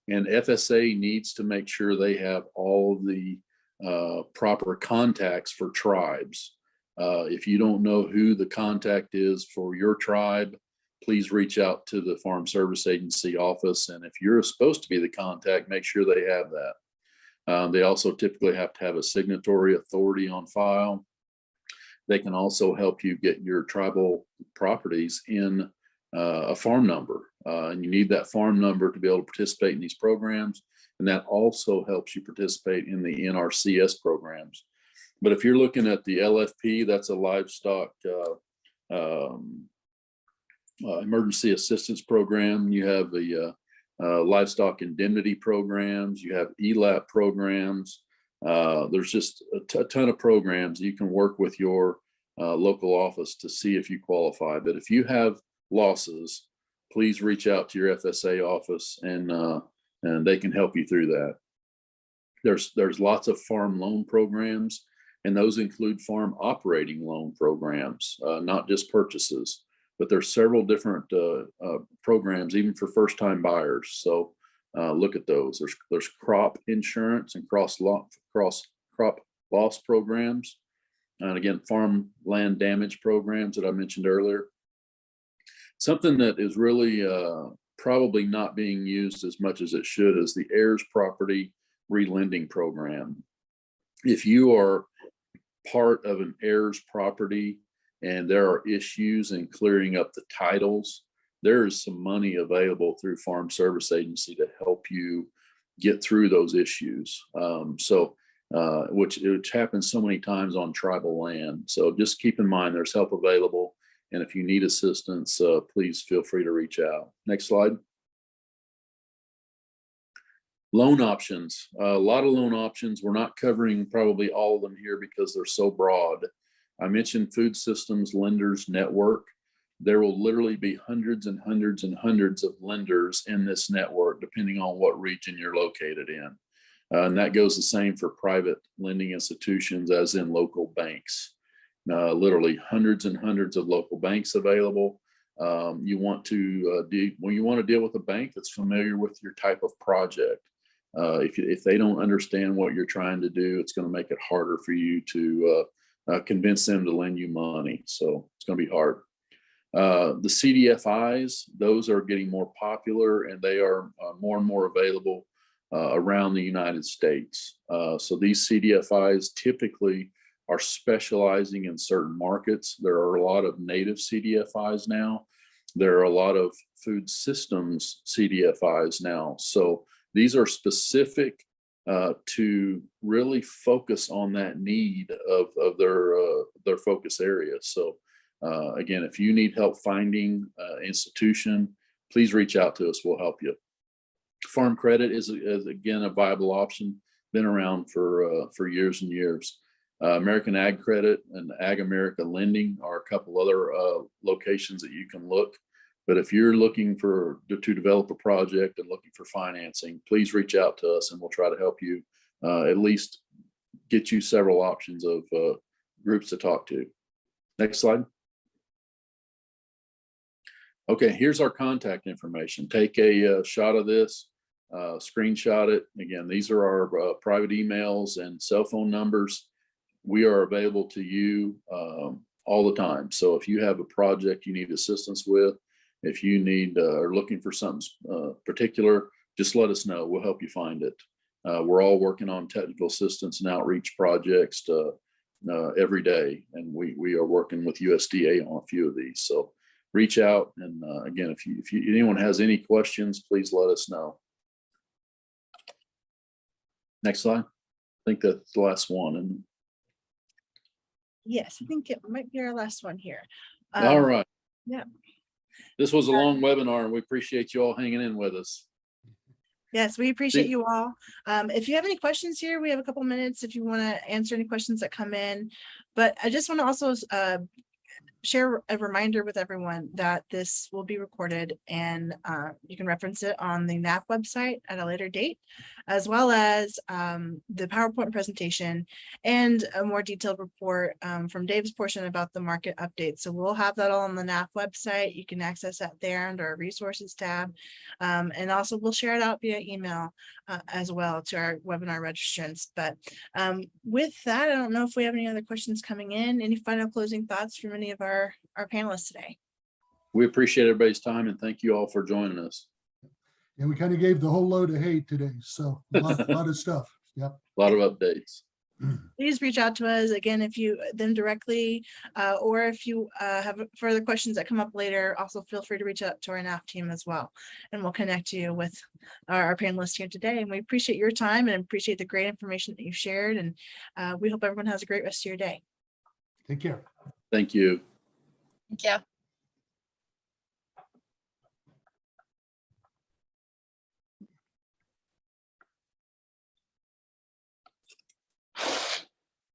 and FSA needs to make sure they have all of the proper contacts for tribes. If you don't know who the contact is for your tribe, please reach out to the Farm Service Agency office. And if you're supposed to be the contact, make sure they have that. They also typically have to have a signatory authority on file. They can also help you get your tribal properties in a farm number. And you need that farm number to be able to participate in these programs. And that also helps you participate in the NRCS programs. But if you're looking at the LFP, that's a livestock emergency assistance program. You have the livestock indemnity programs. You have ELAP programs. There's just a ton of programs. You can work with your local office to see if you qualify. But if you have losses, please reach out to your FSA office, and they can help you through that. There's lots of farm loan programs, and those include farm operating loan programs, not just purchases. But there's several different programs, even for first-time buyers. So look at those. There's crop insurance and crop loss programs, and again, farm land damage programs that I mentioned earlier. Something that is really probably not being used as much as it should is the heirs property relending program. If you are part of an heirs property and there are issues in clearing up the titles, there is some money available through Farm Service Agency to help you get through those issues. Which happens so many times on tribal land. So just keep in mind there's help available. And if you need assistance, please feel free to reach out. Next slide. Loan options. A lot of loan options. We're not covering probably all of them here because they're so broad. I mentioned Food Systems Lenders Network. There will literally be hundreds and hundreds and hundreds of lenders in this network, depending on what region you're located in. And that goes the same for private lending institutions as in local banks. Literally hundreds and hundreds of local banks available. You want to deal with a bank that's familiar with your type of project. If they don't understand what you're trying to do, it's going to make it harder for you to convince them to lend you money. So it's going to be hard. The CDFIs, those are getting more popular, and they are more and more available around the United States. So these CDFIs typically are specializing in certain markets. There are a lot of native CDFIs now. There are a lot of food systems CDFIs now. So these are specific to really focus on that need of their focus area. So again, if you need help finding institution, please reach out to us. We'll help you. Farm credit is again a viable option. Been around for years and years. American Ag Credit and Ag America Lending are a couple other locations that you can look. But if you're looking to develop a project and looking for financing, please reach out to us and we'll try to help you at least get you several options of groups to talk to. Next slide. Okay, here's our contact information. Take a shot of this, screenshot it. Again, these are our private emails and cell phone numbers. We are available to you all the time. So if you have a project you need assistance with, if you need or looking for something particular, just let us know. We'll help you find it. We're all working on technical assistance and outreach projects every day, and we are working with USDA on a few of these. So reach out, and again, if anyone has any questions, please let us know. Next slide. I think that's the last one. And Yes, I think it might be our last one here. all right. yeah. This was a long webinar, and we appreciate you all hanging in with us. Yes, we appreciate you all. If you have any questions here, we have a couple minutes if you want to answer any questions that come in. But I just want to also share a reminder with everyone that this will be recorded, and you can reference it on the NAAF website at a later date, as well as the PowerPoint presentation and a more detailed report from Dave's portion about the market update. So we'll have that all on the NAAF website. You can access that there under our resources tab. And also we'll share it out via email as well to our webinar registrants. But with that, I don't know if we have any other questions coming in. Any final closing thoughts from any of our panelists today? We appreciate everybody's time, and thank you all for joining us. And we kind of gave the whole load of hate today. So a lot of stuff. Yep. A lot of updates. Please reach out to us again if you them directly, or if you have further questions that come up later. Also, feel free to reach out to our NAAF team as well, and we'll connect you with our panelists here today. And we appreciate your time and appreciate the great information that you've shared. And we hope everyone has a great rest of your day. Take care. Thank you. Thank you.